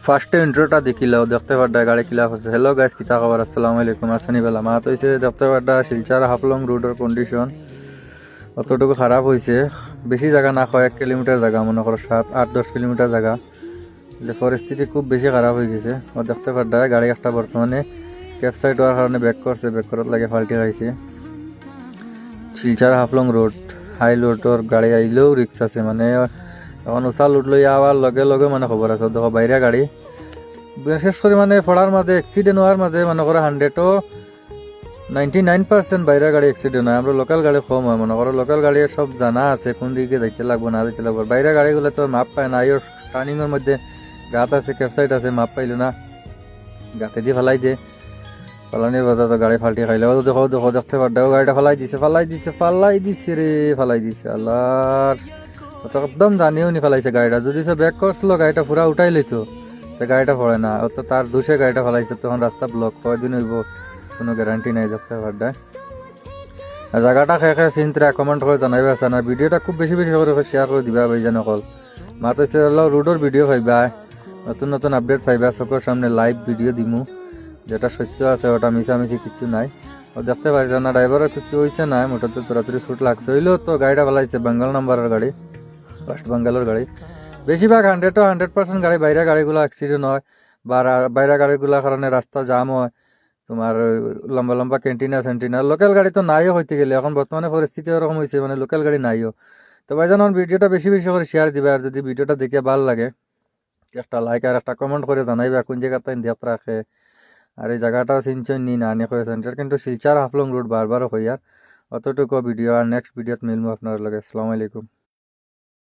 ফার্স্টে ইন্ট্রোটা দেখিলাও দেখতে পাড্ডা গাড়ি খিলাফ আছে। হ্যালো গাইস, কিতা খবর? আসসালামু আলাইকুম। আসনি বেলা মাত হইছে দেখতে পাড্ডা শিলচর হাফলং রোডের কন্ডিশন অতটুকু খারাপ হয়েছে। বেশি জায়গা না, 1 কিলোমিটার জায়গা, মনে করো 7-8-10 কিলোমিটার জায়গা। পরিস্থিতি খুব বেশি খারাপ হয়ে গেছে। ও দেখতে পাড্ডা গাড়ি একটা বর্তমানে ক্যাপসাইড হওয়ার কারণে ব্যাক করছে, ব্যাক করার লাগে ফাল্টি খাইছে। শিলচর হাফলং রোড হাই লোডর গাড়ি আইলেও রিক্স আছে, মানে এখন উষা লুট লই আবার লগে লগে মানে খবর আছে। দেখো বাইরে গাড়ি বিশেষ করে মানে পড়ার মাঝে অ্যাক্সিডেন্ট হওয়ার মাঝে মনে করো 99% বাইরে গাড়ি অ্যাক্সিডেন্ট হয়। আমরা লোকাল গাড়ি কম হয়, মনে করো লোকাল গাড়ি সব জানা আছে কোন দিকে যাইতে লাগবো না যাইতে লাগবো। বাইরে গাড়িগুলো তো মাপ পায় না। আইও টার্নিংয়ের মধ্যে গাত আছে, ক্যাপসাইড আছে, মাপ পাইলো না, গাতে দিয়ে ফেলাই দিয়ে ফালানির কথা তো গাড়ি ফাল্টি খাইলে। দেখো দেখো দেখতে পারো গাড়িটা ফালাই দিছে আল্লাহর একদম জানিও নি ফেলাইছে গাড়িটা। যদি সে ব্যাক করছিল গাড়িটা পুরা উঠাই লইতো, গাড়িটা পড়ে না। তো তার দোষে গাড়িটা ফেলাইছে, তখন রাস্তা ব্লক কয়দিন হইব কোনো গ্যারান্টি নাই। দেখতে পারডা জায়গাটা খেয়ে খেয়ে চিন্তা কমেন্ট করে জানাইবা আছে না। ভিডিওটা খুব বেশি বেশি করে শেয়ার করে দিবা ভাই যেন কল মাতাইছে রোডের ভিডিও পাইবা, নতুন নতুন আপডেট পাইবা। চোখের সামনে লাইভ ভিডিও দিমু, যেটা সত্য আছে ওটা মিশামিশি কিছু নাই। ও দেখতে পারি না ড্রাইভারের কিছু হয়েছে না, মোটাতে তোরাতুরি ছুট লাগছে। হইলেও তো গাড়িটা ফেলাইছে বেঙ্গল নাম্বারের গাড়ি, ওয়েস্ট বেঙ্গলের গাড়ি। বেশিরভাগ 100% গাড়ি বাইরে গাড়িগুলো অ্যাক্সিডেন্ট হয়, বা বাইরে গাড়িগুলোর কারণে রাস্তা জাম হয়। তোমার লম্বা লম্বা ক্যান্টিনা সেন্টিনা লোকাল গাড়ি তো নাইও হইতে গেলে এখন বর্তমানে পরিস্থিতি ওরকম হয়েছে, মানে লোকাল গাড়ি নাইও। তো ভাই জানো ভিডিওটা বেশি বেশি করে শেয়ার দিবে, আর যদি ভিডিওটা দেখে ভালো লাগে একটা লাইক আর একটা কমেন্ট করে জানাইবা কোন জায়গাতে দেখ রাখে। আর এই জায়গাটা চিনচন নি না নিয়ে সেন্টার কিন্তু শিলচর হাফলং রোড বারবার হইয়ার। অতটুকু ভিডিও আর নেক্সট ভিডিওত মিলবো আপনার লগে। আসসালামু আলাইকুম।